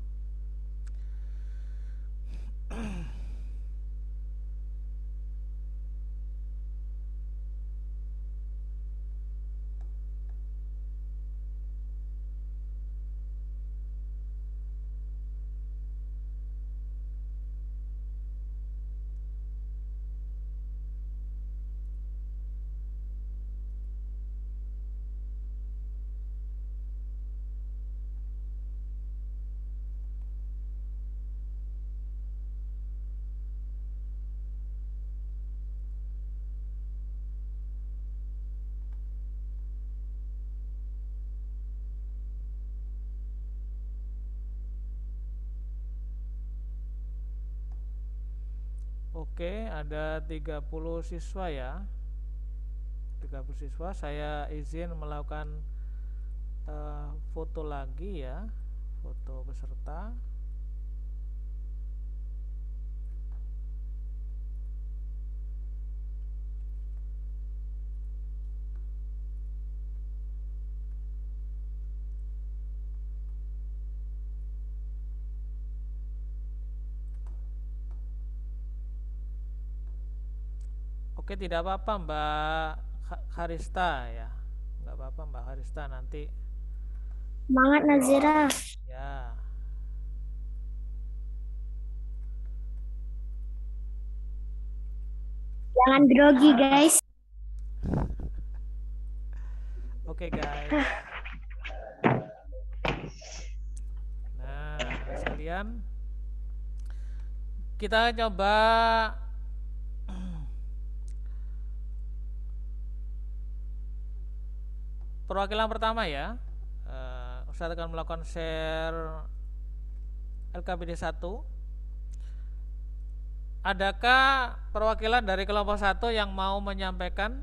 S1: Oke, ada 30 siswa ya. 30 siswa, saya izin melakukan foto lagi ya. Foto peserta. Oke, tidak apa-apa Mbak Harista ya. Nggak apa-apa Mbak Harista, nanti
S2: Semangat Nazira.
S1: ya.
S2: Jangan grogi guys.
S1: Oke guys. Nah, sekalian kita coba perwakilan pertama ya. Ustaz akan melakukan share LKPD 1. Adakah perwakilan dari kelompok 1 yang mau menyampaikan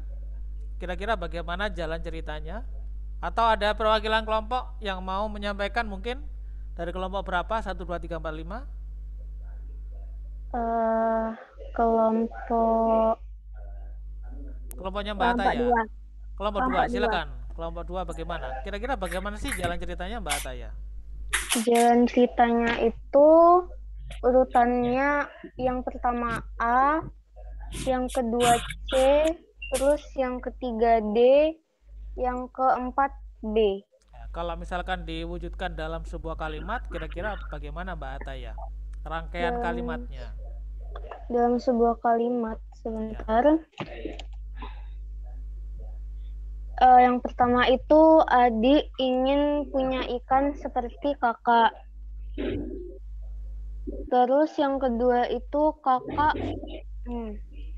S1: kira-kira bagaimana jalan ceritanya? Atau ada perwakilan kelompok yang mau menyampaikan mungkin dari kelompok berapa? 1, 2, 3, 4, 5? Kelompoknya Mbak Ata ya? Kelompok 2, silakan. Kelompok 2 bagaimana? Kira-kira bagaimana sih jalan ceritanya Mbak Ata ya?
S2: Jalan ceritanya itu urutannya yang pertama A, yang kedua C, terus yang ketiga D, yang keempat B.
S1: Ya, kalau misalkan diwujudkan dalam sebuah kalimat, kira-kira bagaimana Mbak Ata ya? Rangkaian kalimatnya.
S2: Dalam sebuah kalimat, sebentar. Yang pertama itu adik ingin punya ikan seperti kakak. Terus yang kedua itu kakak,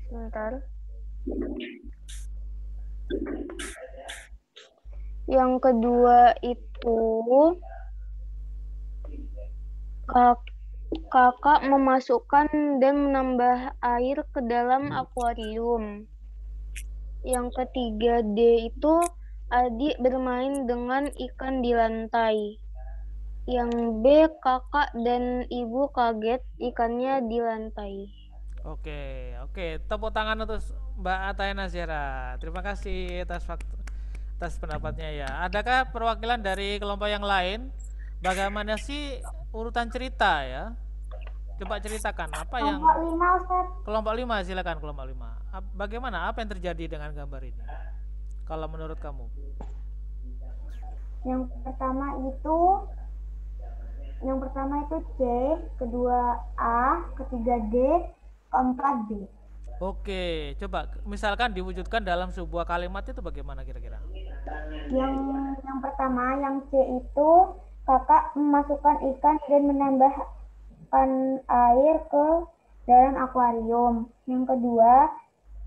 S2: sebentar. Yang kedua itu kakak memasukkan dan menambah air ke dalam akuarium. Yang ketiga D itu adik bermain dengan ikan di lantai. Yang B, kakak dan ibu kaget ikannya di lantai.
S1: Oke, tepuk tangan untuk Mbak Ataya Nazira. Terima kasih atas pendapatnya ya. Adakah perwakilan dari kelompok yang lain? Bagaimana sih urutan cerita ya? Coba ceritakan apa yang
S3: Kelompok 5 Ustaz.
S1: kelompok 5, silakan kelompok 5. Bagaimana, apa yang terjadi dengan gambar ini? Kalau menurut kamu?
S3: Yang pertama itu C, kedua A, ketiga D, keempat B.
S1: Oke, coba misalkan diwujudkan dalam sebuah kalimat itu bagaimana kira-kira?
S3: Yang pertama, yang C itu kakak memasukkan ikan dan menambahkan air ke dalam akuarium. Yang kedua,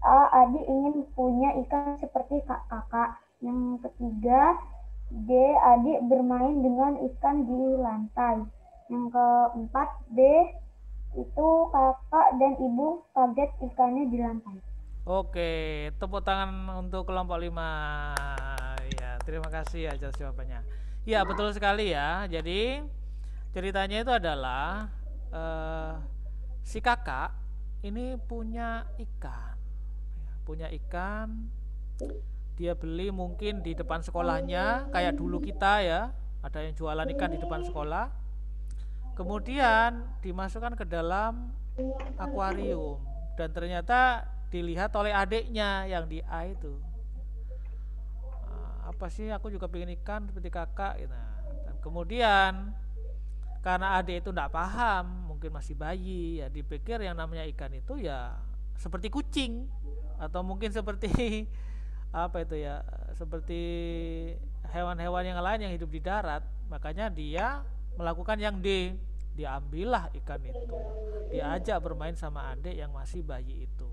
S3: adik ingin punya ikan seperti kakak. Yang ketiga, D, adik bermain dengan ikan di lantai. Yang keempat, D, itu kakak dan ibu kaget ikannya di lantai.
S1: Oke, tepuk tangan untuk kelompok 5. Ya, terima kasih atas jawabannya. Ya, betul sekali ya. Jadi ceritanya itu adalah si kakak ini punya ikan, dia beli mungkin di depan sekolahnya kayak dulu kita ya, ada yang jualan ikan di depan sekolah. Kemudian dimasukkan ke dalam akuarium dan ternyata dilihat oleh adiknya yang di A itu. Apa sih, aku juga pengen ikan seperti kakak. Nah, dan kemudian karena adik itu tidak paham, mungkin masih bayi, ya dipikir yang namanya ikan itu ya seperti kucing atau mungkin seperti apa itu ya, seperti hewan-hewan yang lain yang hidup di darat. Makanya dia melakukan yang D, diambillah ikan itu, diajak bermain sama adik yang masih bayi itu.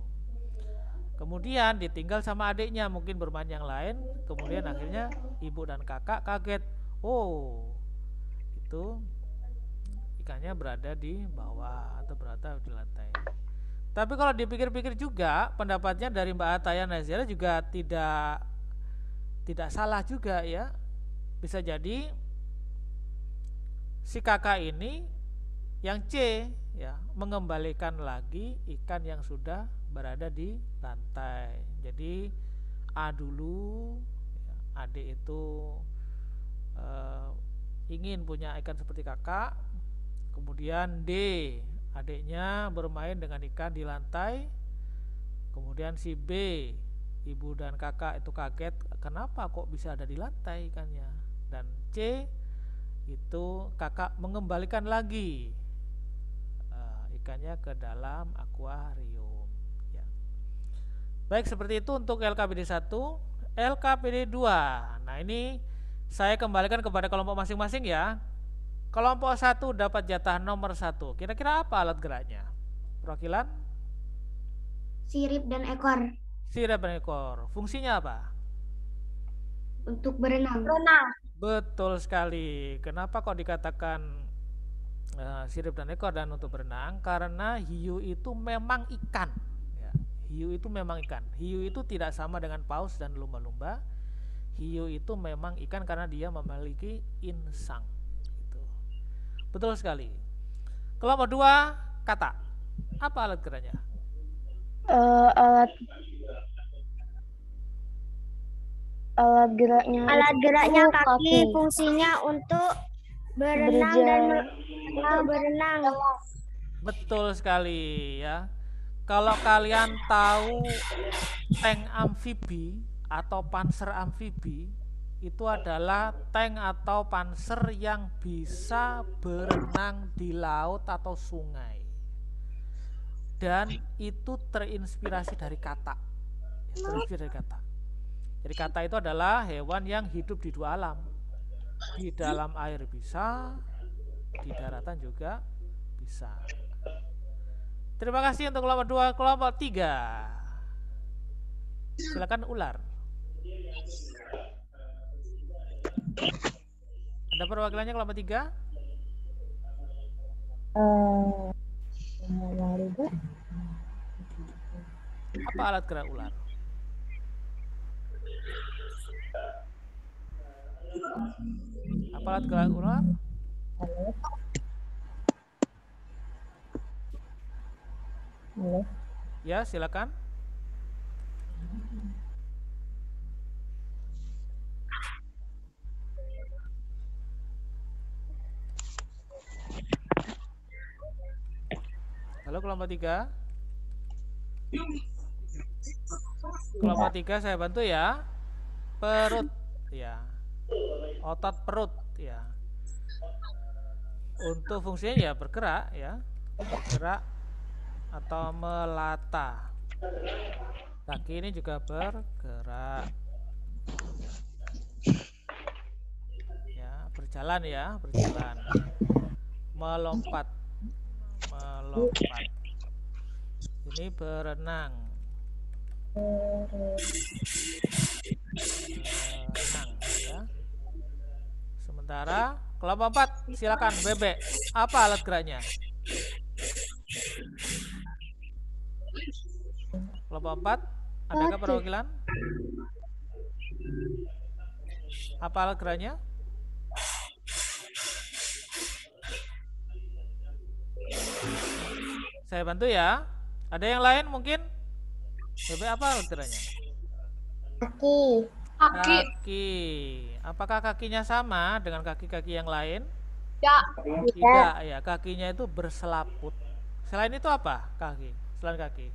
S1: Kemudian ditinggal sama adiknya, mungkin bermain yang lain. Kemudian akhirnya ibu dan kakak kaget, oh itu ikannya berada di bawah atau berada di lantai. Tapi kalau dipikir-pikir juga, pendapatnya dari Mbak Ataya Nazira juga tidak salah juga ya. Bisa jadi si kakak ini yang C ya, mengembalikan lagi ikan yang sudah berada di lantai. Jadi A dulu ya, adik itu ingin punya ikan seperti kakak. Kemudian D, adiknya bermain dengan ikan di lantai. Kemudian si B, ibu dan kakak itu kaget, kenapa kok bisa ada di lantai ikannya. Dan C, itu kakak mengembalikan lagi ikannya ke dalam akuarium ya. Baik, seperti itu untuk LKPD 1. LKPD 2, nah ini saya kembalikan kepada kelompok masing-masing ya. Kelompok 1 dapat jatah nomor 1. Kira-kira apa alat geraknya? Perwakilan?
S3: Sirip dan ekor.
S1: Sirip dan ekor. Fungsinya apa?
S3: Untuk berenang.
S1: Betul sekali. Kenapa kok dikatakan sirip dan ekor dan untuk berenang? Karena hiu itu memang ikan ya. Hiu itu memang ikan. Hiu itu tidak sama dengan paus dan lumba-lumba. Hiu itu memang ikan karena dia memiliki insang. Betul sekali. Kelompok 2, kata. Apa alat geraknya?
S2: Alat geraknya
S3: kaki. Fungsinya untuk berenang dan berenang.
S1: Betul sekali ya. Kalau kalian tahu tank amfibi atau panser amfibi, itu adalah tank atau panser yang bisa berenang di laut atau sungai, dan itu terinspirasi dari kata. Jadi kata itu adalah hewan yang hidup di dua alam, di dalam air bisa, di daratan juga bisa. Terima kasih untuk kelompok 2. Kelompok 3, silakan ular. Ada perwakilannya kelompok 3? Apa alat gerak ular? Apa alat gerak ular? Ya, silakan. Halo kelompok 3. Kelompok 3 saya bantu ya. Perut ya. Otot perut ya. Untuk fungsinya ya bergerak ya. Bergerak atau melata. Kaki ini juga bergerak. Ya, berjalan ya, berjalan. Melompat. Ini berenang ya. Sementara kelompok 4 silakan bebek. Apa alat geraknya? Kelompok 4, adakah perwakilan? Apa alat geraknya? Saya bantu ya. Ada yang lain mungkin? Bebek apa alat geraknya?
S3: Kaki.
S5: Kaki.
S1: Kaki. Apakah kakinya sama dengan kaki-kaki yang lain?
S5: Ya.
S1: Tidak ya, kakinya itu berselaput. Selain itu apa kaki? Selain kaki?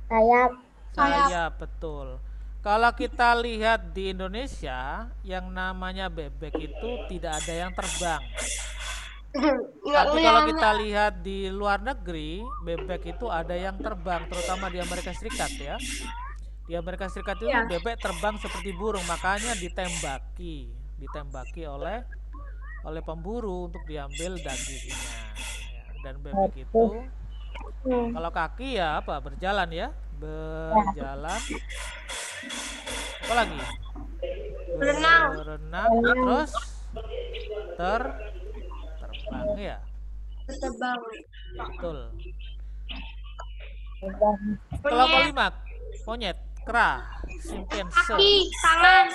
S3: Sayap.
S1: Sayap, betul. Kalau kita lihat di Indonesia, yang namanya bebek itu tidak ada yang terbang. Tapi kalau kita lihat di luar negeri, bebek itu ada yang terbang, terutama di Amerika Serikat ya. Di Amerika Serikat itu bebek terbang seperti burung, makanya ditembaki oleh pemburu untuk diambil dagingnya. Ya, dan bebek itu kalau kaki ya apa? Berjalan ya, berjalan. Apa lagi?
S5: Berenang.
S1: Terus terbang ya.
S5: Terbang.
S1: Betul. Kelompok 5, monyet, kera, simpanse,
S5: Tangan.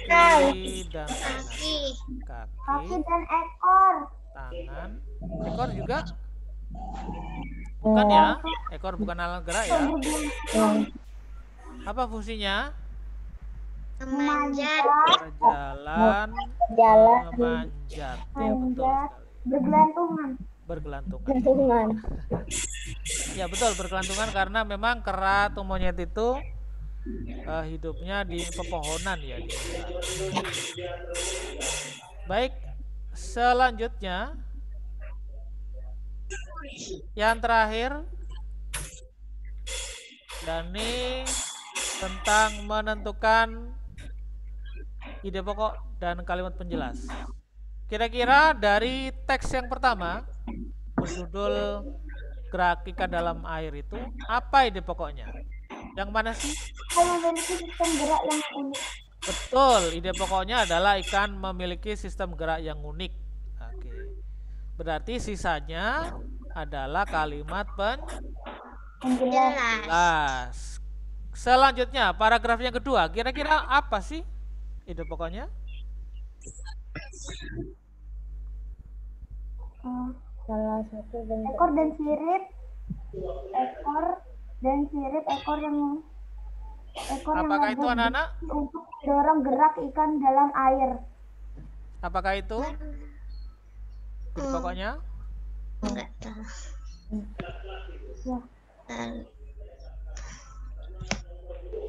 S1: kaki dan tangan.
S3: Kaki dan ekor.
S1: Tangan, ekor juga? Bukan ya, ekor bukan alat gerak ya. Apa fungsinya?
S5: Memanjat.
S1: Berjalan, memanjat. Ya, betul sekali. Bergelantungan. Ya betul, bergelantungan karena memang kera atau monyet itu hidupnya di pepohonan ya. Baik, selanjutnya yang terakhir, dan ini tentang menentukan ide pokok dan kalimat penjelas. Kira-kira dari teks yang pertama berjudul gerak ikan dalam air itu apa ide pokoknya? Yang mana sih?
S3: Memiliki sistem gerak yang unik.
S1: Betul, ide pokoknya adalah ikan memiliki sistem gerak yang unik. Oke. Berarti sisanya adalah kalimat penjelas. Selanjutnya, paragraf yang kedua, kira-kira apa sih ide pokoknya?
S3: Salah satu bentuk. Ekor dan sirip.
S1: Apakah itu anak-anak?
S3: Untuk mendorong gerak ikan dalam air.
S1: Apakah itu ide pokoknya?
S5: Enggak tahu.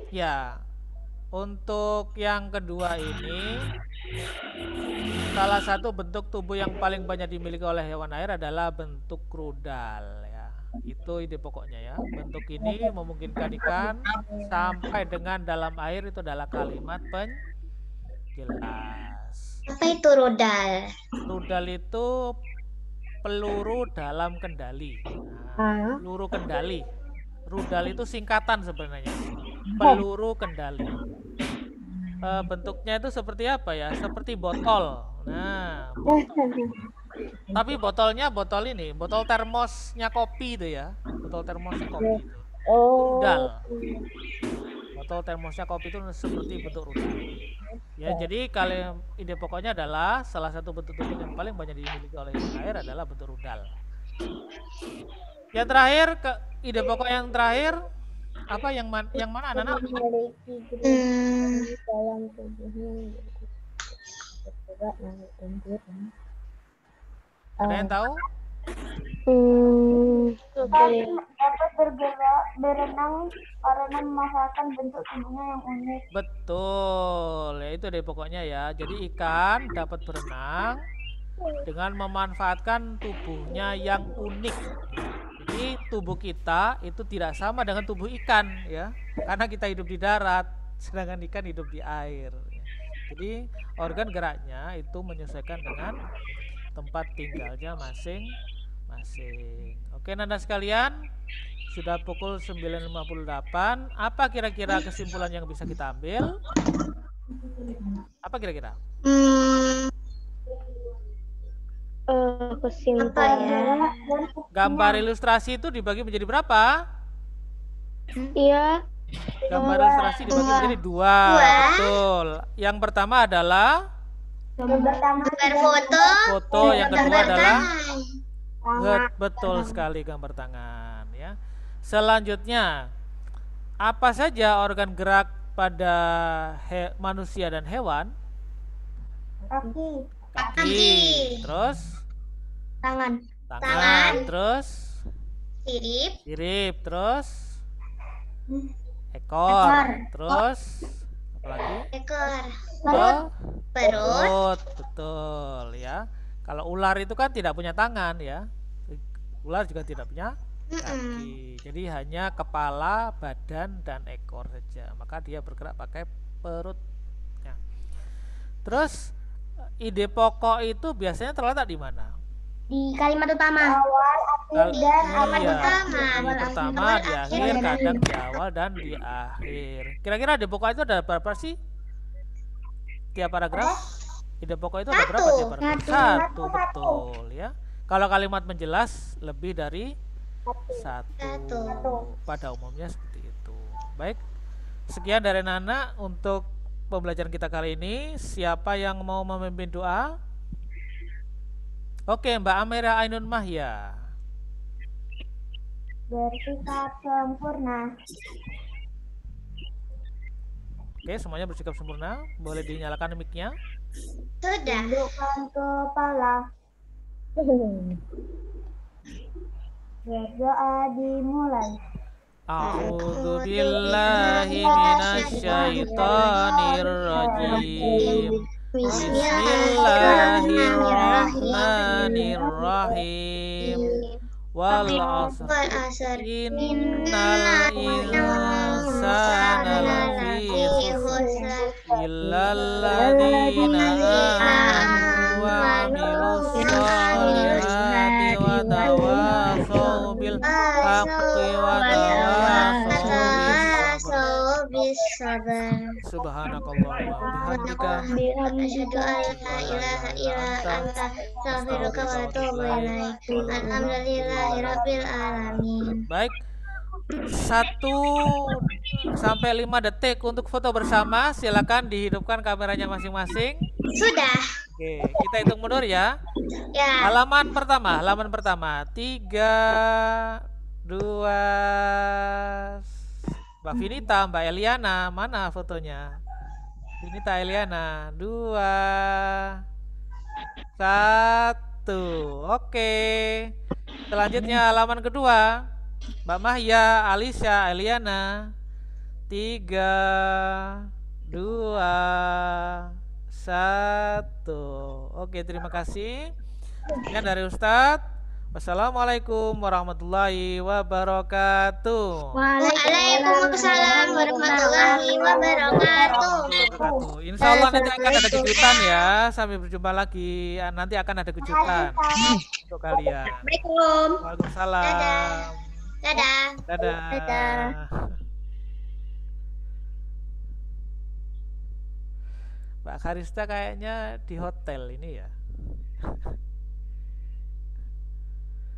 S1: Ya, untuk yang kedua ini, salah satu bentuk tubuh yang paling banyak dimiliki oleh hewan air adalah bentuk rudal ya. Itu ide pokoknya ya. Bentuk ini memungkinkan ikan sampai dengan dalam air, itu adalah kalimat penjelas.
S5: Apa itu rudal?
S1: Rudal itu peluru dalam kendali. Nah, peluru kendali. Rudal itu singkatan sebenarnya. Peluru kendali. Bentuknya itu seperti apa ya? Seperti botol. Nah, tapi botolnya botol termosnya kopi itu ya. Botol termosnya kopi. Rudal. Botol termosnya kopi itu seperti bentuk rudal. Ya, jadi kalau ide pokoknya adalah salah satu bentuk tubuh yang paling banyak dimiliki oleh air adalah bentuk rudal. Yang terakhir, ide pokok yang terakhir apa yang mana anak-anak?
S3: Dalam tubuhnya bergerak
S1: Ada yang tahu?
S3: Dapat bergerak, berenang karena memanfaatkan bentuk tubuhnya yang unik.
S1: Betul, ya itu deh pokoknya ya. Jadi ikan dapat berenang dengan memanfaatkan tubuhnya yang unik. Jadi tubuh kita itu tidak sama dengan tubuh ikan ya, karena kita hidup di darat, sedangkan ikan hidup di air. Jadi organ geraknya itu menyesuaikan dengan tempat tinggalnya masing-masing. Oke Nanda sekalian, sudah pukul 9.58. Apa kira-kira kesimpulan yang bisa kita ambil? Apa kira-kira?
S2: Kesimpulannya.
S1: Gambar ilustrasi itu dibagi menjadi berapa?
S2: Iya.
S1: Gambar ilustrasi dibagi menjadi dua. Betul. Yang pertama adalah
S5: Gambar foto.
S1: Yang kedua adalah betul sekali, gambar tangan ya. Selanjutnya, apa saja organ gerak pada manusia dan hewan?
S3: Kaki.
S1: Kaki. Terus?
S5: Tangan.
S1: Terus?
S5: Sirip.
S1: Terus? Ekor. Terus? Apalagi?
S5: Ekor.
S1: Oh,
S5: Perut.
S1: betul ya. Kalau ular itu kan tidak punya tangan ya. Ular juga tidak punya kaki. Jadi hanya kepala, badan, dan ekor saja. Maka dia bergerak pakai perutnya. Terus ide pokok itu biasanya terletak di mana?
S5: Di kalimat utama.
S3: Awal, akhir, dan
S5: awal
S1: Iya,
S5: pertama.
S1: di
S5: Awal
S1: pertama,
S5: akhir,
S1: di akhir, kadang di awal dan di akhir. Kira-kira ide pokok itu ada berapa sih? Tiap paragraf? Ide pokok itu ada berapa tiap paragraf? Satu, betul ya. Kalau kalimat menjelas lebih dari satu. Pada umumnya seperti itu. Baik, sekian dari Nana untuk pembelajaran kita kali ini. Siapa yang mau memimpin doa? Oke, Mbak Amira Ainun Mahya.
S3: bersikap sempurna.
S1: Oke, semuanya bersikap sempurna. Boleh dinyalakan mic-nya.
S5: Sudah.
S3: Tundukkan kepala. Berdoa dimulai.
S1: A'udzu billahi minasyaitonir rajim. Bismillahirrahmanirrahim. Wal 'asr innal insana lafi khusr illal ladzina amanu wa 'amilus sholihati wa tawassaw bil haqqi wa tawassaw bis sabr. Subhanakallahumma wa bihamdika
S5: Asyhadu an la ilaha illa anta astaghfiruka wa atubu ilaik. Alhamdulillahirabbil alamin.
S1: Baik, 1 sampai 5 detik untuk foto bersama. Silakan dihidupkan kameranya masing-masing.
S5: Sudah.
S1: Oke, kita hitung mundur ya.
S5: Ya.
S1: Halaman pertama. 3, 2. Mbak Vinita, Mbak Eliana, mana fotonya? Vinita, Eliana, 2, 1. Oke. Selanjutnya halaman kedua. Mbak Mahya, Alicia, Eliana, 3, 2, 1. Oke, terima kasih. Sekian dari Ustadz. Wassalamualaikum warahmatullahi wabarakatuh.
S5: Waalaikumsalam warahmatullahi wabarakatuh.
S1: Insya Allah nanti akan ada kejutan ya. Sampai berjumpa lagi. Nanti akan ada kejutan untuk kalian.
S5: Assalamualaikum.
S1: Waalaikumsalam.
S5: Dadah.
S1: Dadah.
S5: Dadah.
S1: Mbak Karista kayaknya di hotel ini ya.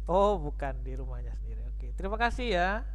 S1: Oh, bukan di rumahnya sendiri. Oke, terima kasih ya.